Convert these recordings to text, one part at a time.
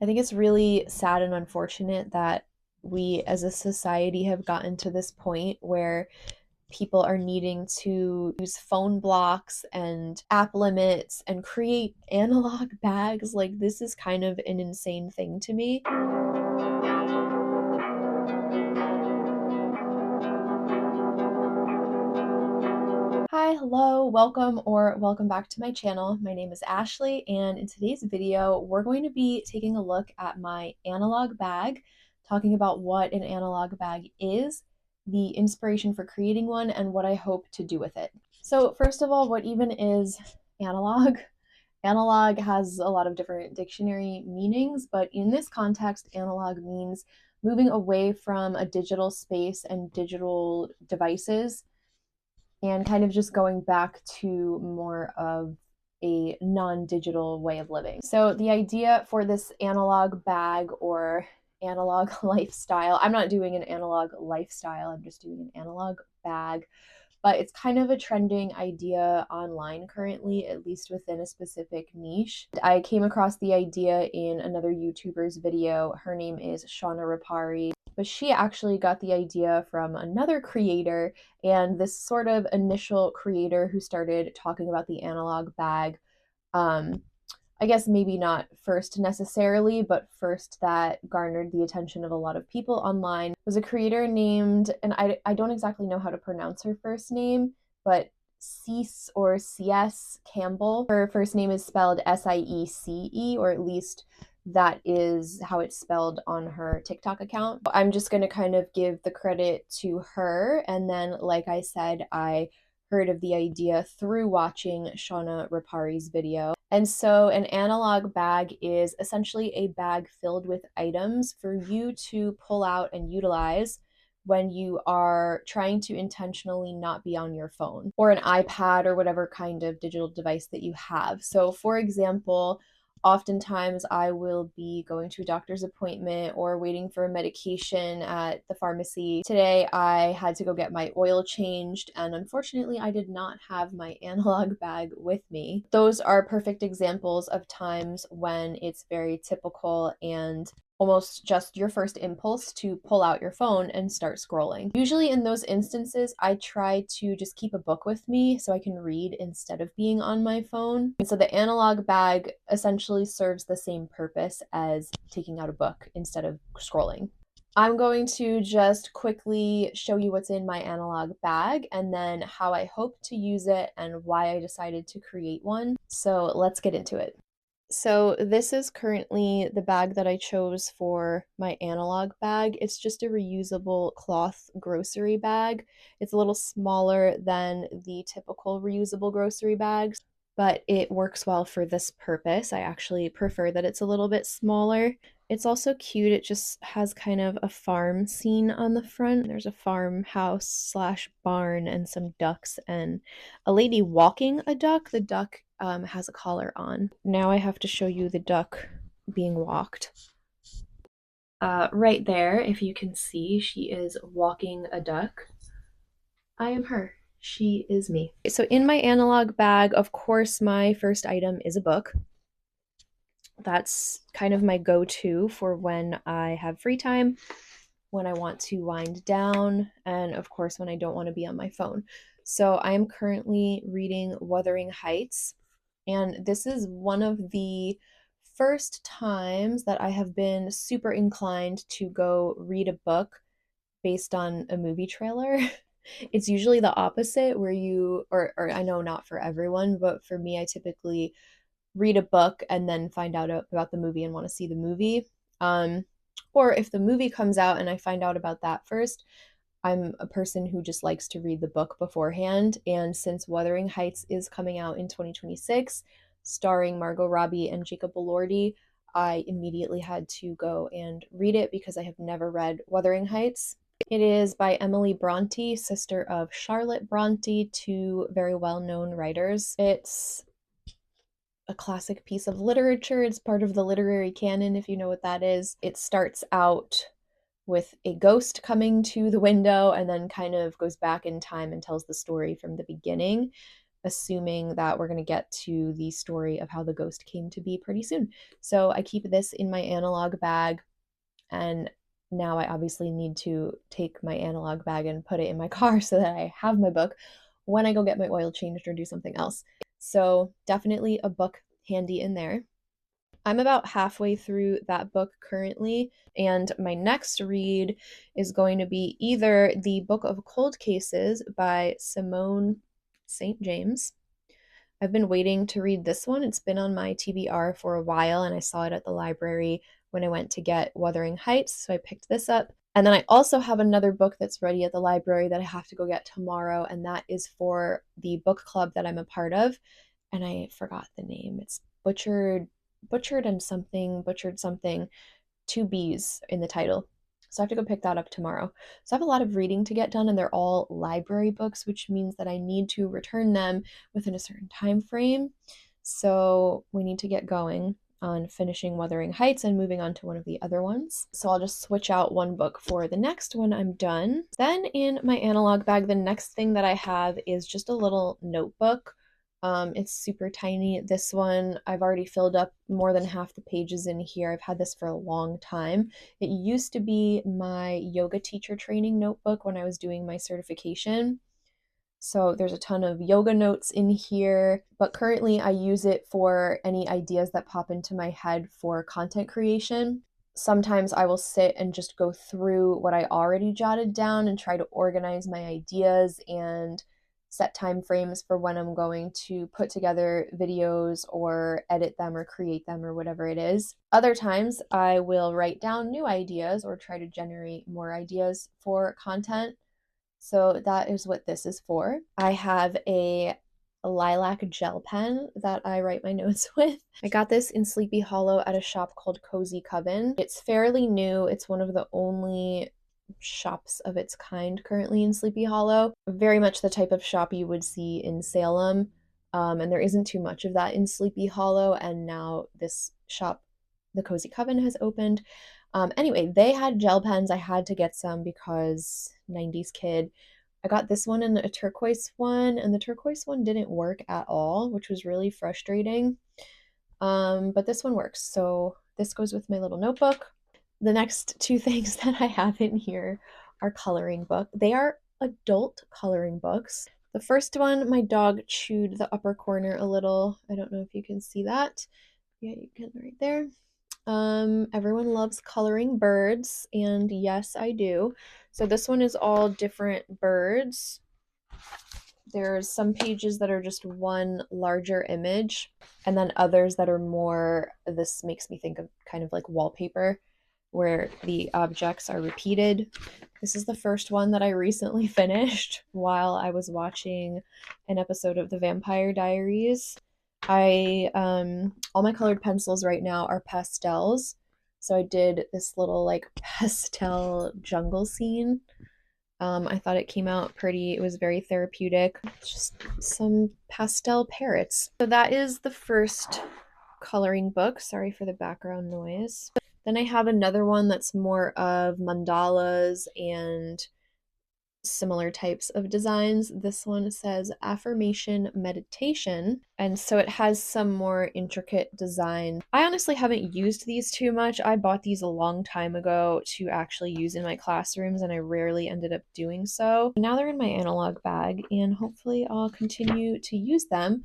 I think it's really sad and unfortunate that we as a society have gotten to this point where people are needing to use phone blocks and app limits and create analog bags. Like, this is kind of an insane thing to me. Hi, hello, welcome or welcome back to my channel. My name is Ashley, and in today's video, we're going to be taking a look at my analog bag, talking about what an analog bag is, the inspiration for creating one, and what I hope to do with it. So first of all, what even is analog? Analog has a lot of different dictionary meanings, but in this context, analog means moving away from a digital space and digital devices and kind of just going back to more of a non-digital way of living. So the idea for this analog bag or analog lifestyle, I'm not doing an analog lifestyle, I'm just doing an analog bag, but it's kind of a trending idea online currently, at least within a specific niche. I came across the idea in another YouTuber's video. Her name is Shauna Rapari, but she actually got the idea from another creator, and this sort of initial creator who started talking about the analog bag, I guess maybe not first necessarily, but first that garnered the attention of a lot of people online, was a creator named, and I don't exactly know how to pronounce her first name, but Cease or CS Campbell. Her first name is spelled Siece, or at least that is how it's spelled on her TikTok account. I'm just going to kind of give the credit to her. And then, like I said, I heard of the idea through watching Shauna Rapari's video. And so an analog bag is essentially a bag filled with items for you to pull out and utilize when you are trying to intentionally not be on your phone or an iPad or whatever kind of digital device that you have. So for example, oftentimes I will be going to a doctor's appointment or waiting for a medication at the pharmacy. Today I had to go get my oil changed, and unfortunately I did not have my analog bag with me. Those are perfect examples of times when it's very typical and almost just your first impulse to pull out your phone and start scrolling. Usually in those instances, I try to just keep a book with me so I can read instead of being on my phone. And so the analog bag essentially serves the same purpose as taking out a book instead of scrolling. I'm going to just quickly show you what's in my analog bag and then how I hope to use it and why I decided to create one. So let's get into it. So this is currently the bag that I chose for my analog bag. It's just a reusable cloth grocery bag. It's a little smaller than the typical reusable grocery bags, but it works well for this purpose. I actually prefer that it's a little bit smaller. It's also cute. It just has kind of a farm scene on the front. There's a farmhouse slash barn and some ducks and a lady walking a duck. The duck has a collar on. Now I have to show you the duck being walked. Right there, if you can see, she is walking a duck. I am her. She is me. So in my analog bag, of course, my first item is a book. That's kind of my go-to for when I have free time, when I want to wind down, and of course when I don't want to be on my phone. So I am currently reading Wuthering Heights, and this is one of the first times that I have been super inclined to go read a book based on a movie trailer. It's usually the opposite where or I know not for everyone, but for me, I typically read a book and then find out about the movie and want to see the movie. Or if the movie comes out and I find out about that first, I'm a person who just likes to read the book beforehand. And since Wuthering Heights is coming out in 2026, starring Margot Robbie and Jacob Elordi, I immediately had to go and read it because I have never read Wuthering Heights. It is by Emily Bronte, sister of Charlotte Bronte, two very well-known writers. It's a classic piece of literature. It's part of the literary canon, if you know what that is. It starts out with a ghost coming to the window and then kind of goes back in time and tells the story from the beginning. assuming that we're going to get to the story of how the ghost came to be pretty soon. So I keep this in my analog bag, and now I obviously need to take my analog bag and put it in my car so that I have my book when I go get my oil changed or do something else. So definitely a book handy in there. I'm about halfway through that book currently, and my next read is going to be either The Book of Cold Cases by Simone St. James. I've been waiting to read this one. It's been on my TBR for a while, and I saw it at the library when I went to get Wuthering Heights, so I picked this up. And then I also have another book that's ready at the library that I have to go get tomorrow, and that is for the book club that I'm a part of, and I forgot the name. It's Butchered something, two B's in the title. So I have to go pick that up tomorrow. So I have a lot of reading to get done, and they're all library books, which means that I need to return them within a certain time frame. So we need to get going on finishing Wuthering Heights and moving on to one of the other ones. So I'll just switch out one book for the next when I'm done. Then in my analog bag, the next thing that I have is just a little notebook. It's super tiny. This one, I've already filled up more than half the pages in here. I've had this for a long time. It used to be my yoga teacher training notebook when I was doing my certification. So there's a ton of yoga notes in here, but currently I use it for any ideas that pop into my head for content creation. Sometimes I will sit and just go through what I already jotted down and try to organize my ideas and set time frames for when I'm going to put together videos or edit them or create them or whatever it is. Other times I will write down new ideas or try to generate more ideas for content. So that is what this is for. I have a lilac gel pen that I write my notes with. I got this in Sleepy Hollow at a shop called Cozy Coven. It's fairly new. It's one of the only shops of its kind currently in Sleepy Hollow. Very much the type of shop you would see in Salem. And there isn't too much of that in Sleepy Hollow. And now this shop, the Cozy Coven, has opened. Anyway, they had gel pens. I had to get some because 90s kid. I got this one and a turquoise one, and the turquoise one didn't work at all, which was really frustrating. But this one works. So this goes with my little notebook. The next two things that I have in here are coloring book. They are adult coloring books. The first one, my dog chewed the upper corner a little. I don't know if you can see that. Yeah, you can right there. Everyone loves coloring birds, and yes, I do. So this one is all different birds. There's some pages that are just one larger image, and then others that are more, this makes me think of kind of like wallpaper, where the objects are repeated. This is the first one that I recently finished while I was watching an episode of The Vampire Diaries. All my colored pencils right now are pastels. So I did this little like pastel jungle scene. I thought it came out pretty. It was very therapeutic. Just some pastel parrots. So that is the first coloring book. Sorry for the background noise. Then I have another one that's more of mandalas and similar types of designs. This one says affirmation meditation, and so it has some more intricate design. I honestly haven't used these too much. I bought these a long time ago to actually use in my classrooms, and I rarely ended up doing so. Now they're in my analog bag, and hopefully I'll continue to use them.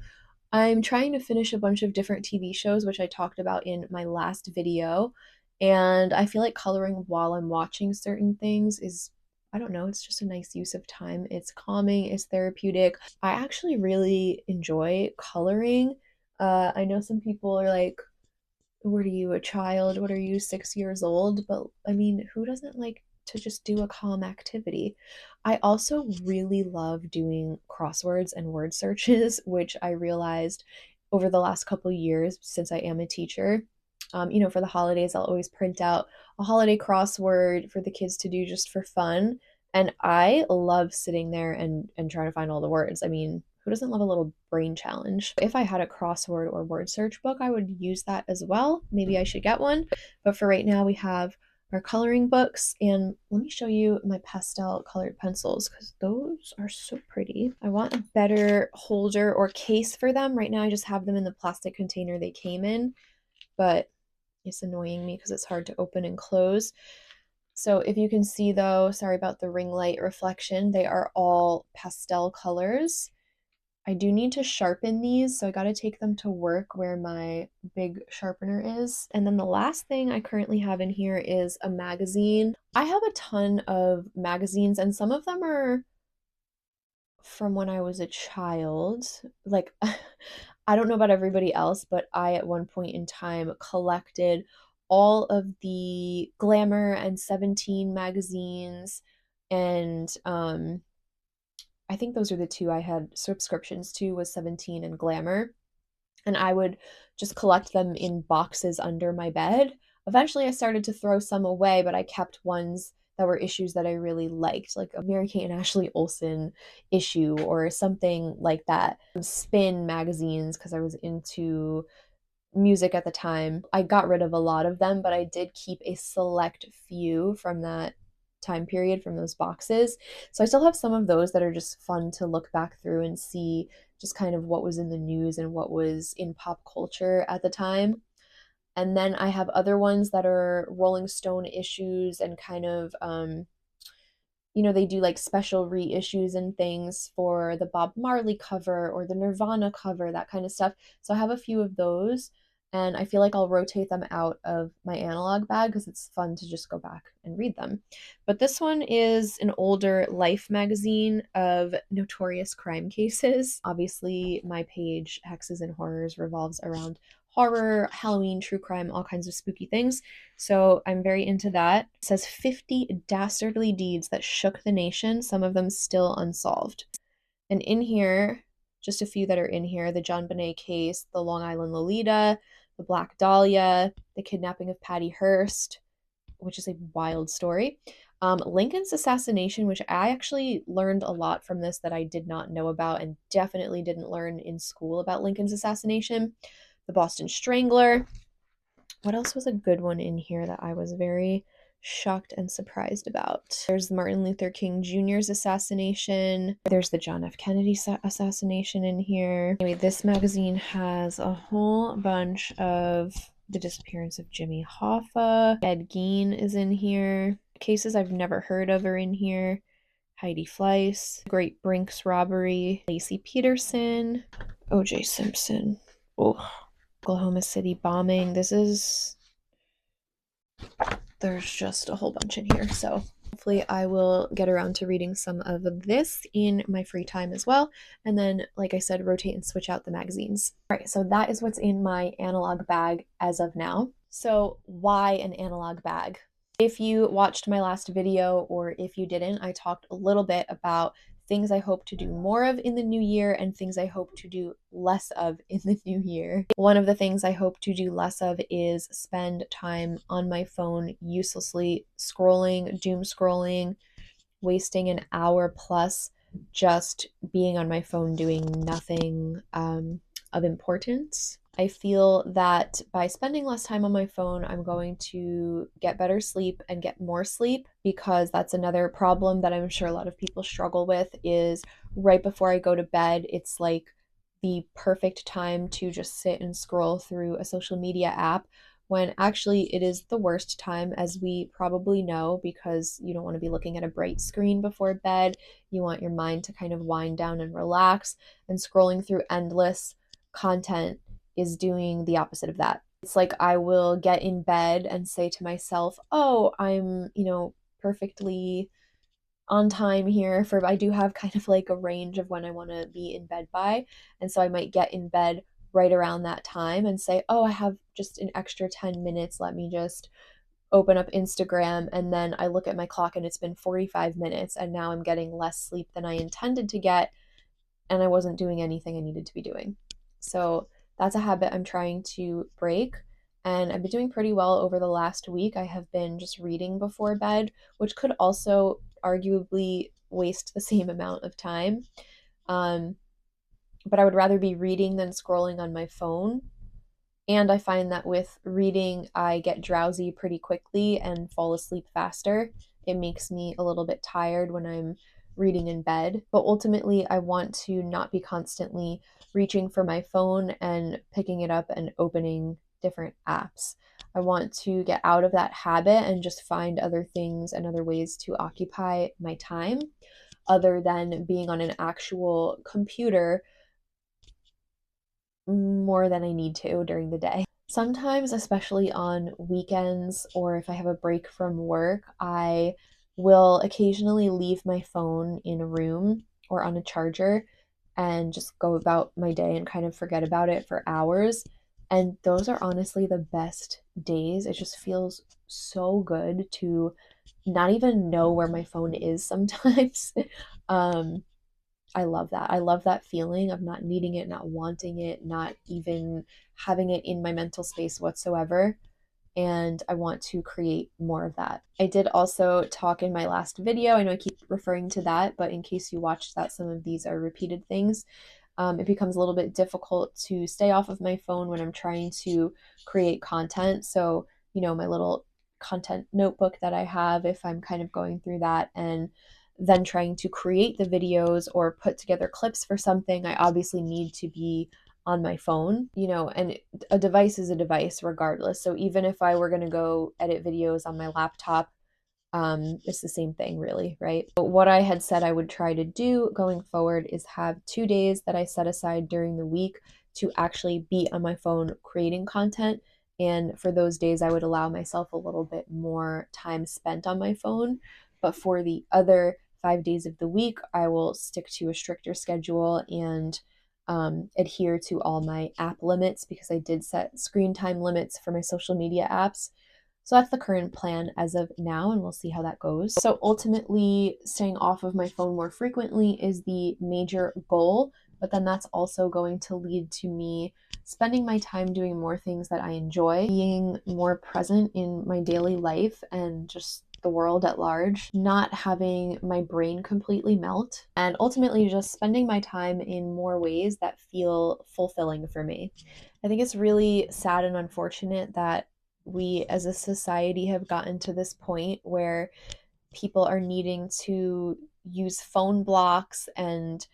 I'm trying to finish a bunch of different TV shows, which I talked about in my last video, and I feel like coloring while I'm watching certain things is, I don't know, it's just a nice use of time. It's calming, it's therapeutic. I actually really enjoy coloring. I know some people are like, what are you, a child? What are you, 6 years old? But I mean, who doesn't like to just do a calm activity? I also really love doing crosswords and word searches, which I realized over the last couple years since I am a teacher. For the holidays, I'll always print out a holiday crossword for the kids to do just for fun. And I love sitting there and trying to find all the words. I mean, who doesn't love a little brain challenge? If I had a crossword or word search book, I would use that as well. Maybe I should get one. But for right now, we have are coloring books. And let me show you my pastel colored pencils because those are so pretty. I want a better holder or case for them. Right now I just have them in the plastic container they came in, but it's annoying me because it's hard to open and close. So if you can see though, sorry about the ring light reflection, they are all pastel colors. I do need to sharpen these, so I got to take them to work where my big sharpener is. And then the last thing I currently have in here is a magazine. I have a ton of magazines, and some of them are from when I was a child. Like, I don't know about everybody else, but I at one point in time collected all of the Glamour and 17 magazines, and I think those are the two I had subscriptions to, was 17 and Glamour. And I would just collect them in boxes under my bed. Eventually I started to throw some away, but I kept ones that were issues that I really liked, like a Mary Kate and Ashley Olsen issue or something like that. Spin magazines, because I was into music at the time. I got rid of a lot of them, but I did keep a select few from that time period from those boxes. So I still have some of those that are just fun to look back through and see just kind of what was in the news and what was in pop culture at the time. And then I have other ones that are Rolling Stone issues and kind of they do like special reissues and things for the Bob Marley cover or the Nirvana cover, that kind of stuff. So I have a few of those, and I feel like I'll rotate them out of my analog bag because it's fun to just go back and read them. But this one is an older Life magazine of notorious crime cases. Obviously, my page, Hexes and Horrors, revolves around horror, Halloween, true crime, all kinds of spooky things. So I'm very into that. It says 50 dastardly deeds that shook the nation, some of them still unsolved. And in here, just a few that are in here: the JonBenét case, the Long Island Lolita, the Black Dahlia, the kidnapping of Patty Hearst, which is a wild story. Lincoln's assassination, which I actually learned a lot from this that I did not know about and definitely didn't learn in school about Lincoln's assassination. The Boston Strangler. What else was a good one in here that I was very shocked and surprised about? There's Martin Luther King Jr.'s assassination. There's the John F. Kennedy assassination in here. Anyway, this magazine has a whole bunch of the disappearance of Jimmy Hoffa. Ed Gein is in here. Cases I've never heard of are in here. Heidi Fleiss, Great Brinks robbery, Lacey Peterson, O.J. Simpson. Oh, Oklahoma City bombing. There's just a whole bunch in here. So hopefully I will get around to reading some of this in my free time as well. And then, like I said, rotate and switch out the magazines. All right, so that is what's in my analog bag as of now. So why an analog bag? If you watched my last video, or if you didn't, I talked a little bit about things I hope to do more of in the new year and things I hope to do less of in the new year. One of the things I hope to do less of is spend time on my phone uselessly scrolling, doom scrolling, wasting an hour plus just being on my phone doing nothing of importance. I feel that by spending less time on my phone, I'm going to get better sleep and get more sleep, because that's another problem that I'm sure a lot of people struggle with is right before I go to bed, it's like the perfect time to just sit and scroll through a social media app, when actually it is the worst time, as we probably know, because you don't want to be looking at a bright screen before bed. You want your mind to kind of wind down and relax, and scrolling through endless content is doing the opposite of that. It's like I will get in bed and say to myself, oh, I'm, perfectly on time here, for I do have kind of like a range of when I want to be in bed by. And so I might get in bed right around that time and say, oh, I have just an extra 10 minutes. Let me just open up Instagram. And then I look at my clock and it's been 45 minutes. And now I'm getting less sleep than I intended to get. And I wasn't doing anything I needed to be doing. So that's a habit I'm trying to break. And I've been doing pretty well over the last week. I have been just reading before bed, which could also arguably waste the same amount of time. But I would rather be reading than scrolling on my phone. And I find that with reading, I get drowsy pretty quickly and fall asleep faster. It makes me a little bit tired when I'm reading in bed. But ultimately, I want to not be constantly reaching for my phone and picking it up and opening different apps. I want to get out of that habit and just find other things and other ways to occupy my time other than being on an actual computer more than I need to during the day. Sometimes, especially on weekends or if I have a break from work, I will occasionally leave my phone in a room or on a charger and just go about my day and kind of forget about it for hours. And those are honestly the best days. It just feels so good to not even know where my phone is sometimes. um, I love that. I love that feeling of not needing it, not wanting it, not even having it in my mental space whatsoever. And I want to create more of that. I did also talk in my last video. I know I keep referring to that, but in case you watched that, some of these are repeated things. It becomes a little bit difficult to stay off of my phone when I'm trying to create content. So, my little content notebook that I have, if I'm kind of going through that and then trying to create the videos or put together clips for something, I obviously need to be on my phone, and a device is a device regardless. So even if I were going to go edit videos on my laptop, it's the same thing, really, right? But what I had said I would try to do going forward is have 2 days that I set aside during the week to actually be on my phone creating content. And for those days, I would allow myself a little bit more time spent on my phone. But for the other 5 days of the week, I will stick to a stricter schedule and adhere to all my app limits because I did set screen time limits for my social media apps. So that's the current plan as of now, and we'll see how that goes. So ultimately, staying off of my phone more frequently is the major goal, but then that's also going to lead to me spending my time doing more things that I enjoy, being more present in my daily life and just the world at large, not having my brain completely melt, and ultimately just spending my time in more ways that feel fulfilling for me. I think it's really sad and unfortunate that we as a society have gotten to this point where people are needing to use phone blocks and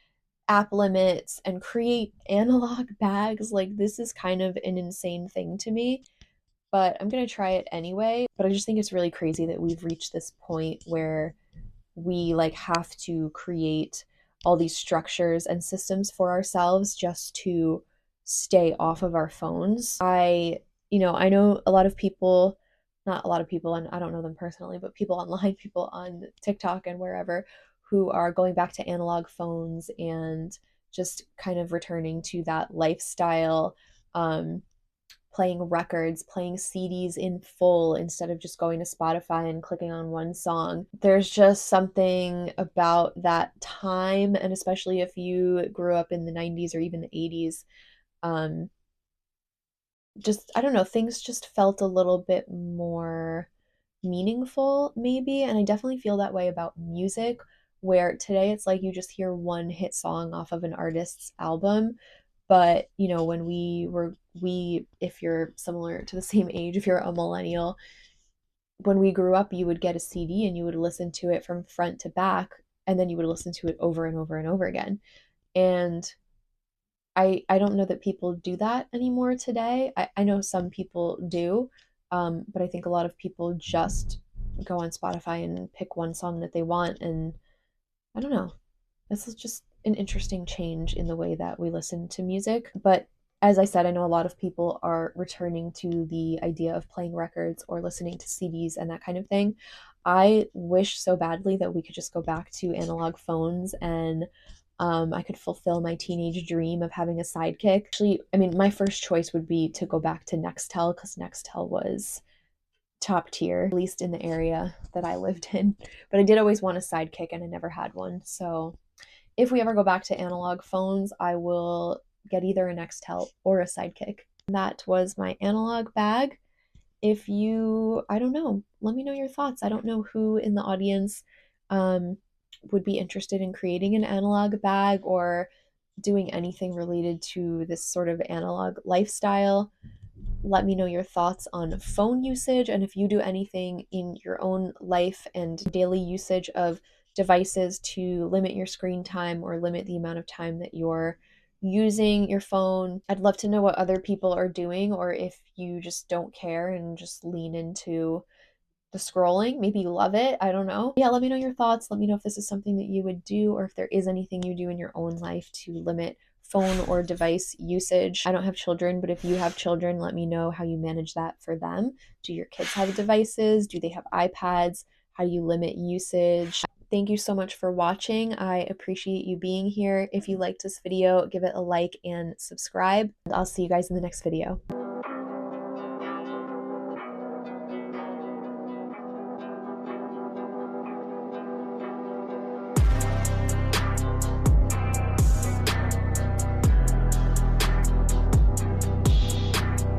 app limits and create analog bags. Like, this is kind of an insane thing to me, but I'm going to try it anyway. But I just think it's really crazy that we've reached this point where we like have to create all these structures and systems for ourselves just to stay off of our phones. I know a lot of people, not a lot of people, and I don't know them personally, but people online, people on TikTok and wherever who are going back to analog phones and just kind of returning to that lifestyle. Playing records, playing CDs in full instead of just going to Spotify and clicking on one song. There's just something about that time, and especially if you grew up in the 90s or even the 80s, um, just, I don't know, things just felt a little bit more meaningful, maybe. And I definitely feel that way about music, where today it's like you just hear one hit song off of an artist's album. But, when if you're similar to the same age, if you're a millennial, when we grew up, you would get a CD and you would listen to it from front to back, and then you would listen to it over and over and over again. And I don't know that people do that anymore today. I know some people do, but I think a lot of people just go on Spotify and pick one song that they want. And I don't know. This is just an interesting change in the way that we listen to music. But as I said, I know a lot of people are returning to the idea of playing records or listening to CDs and that kind of thing. I wish so badly that we could just go back to analog phones and I could fulfill my teenage dream of having a sidekick. Actually, I mean, my first choice would be to go back to Nextel because Nextel was top tier, at least in the area that I lived in. But I did always want a sidekick and I never had one. So if we ever go back to analog phones, I will get either a Nextel or a Sidekick. That was my analog bag. If you, I don't know, let me know your thoughts. I don't know who in the audience um, would be interested in creating an analog bag or doing anything related to this sort of analog lifestyle. Let me know your thoughts on phone usage and if you do anything in your own life and daily usage of devices to limit your screen time or limit the amount of time that you're using your phone. I'd love to know what other people are doing, or if you just don't care and just lean into the scrolling. Maybe you love it. I don't know. Yeah, let me know your thoughts. Let me know if this is something that you would do, or if there is anything you do in your own life to limit phone or device usage. I don't have children, but if you have children, let me know how you manage that for them. Do your kids have devices? Do they have iPads? How do you limit usage? Thank you so much for watching. I appreciate you being here. If you liked this video, give it a like and subscribe. I'll see you guys in the next video.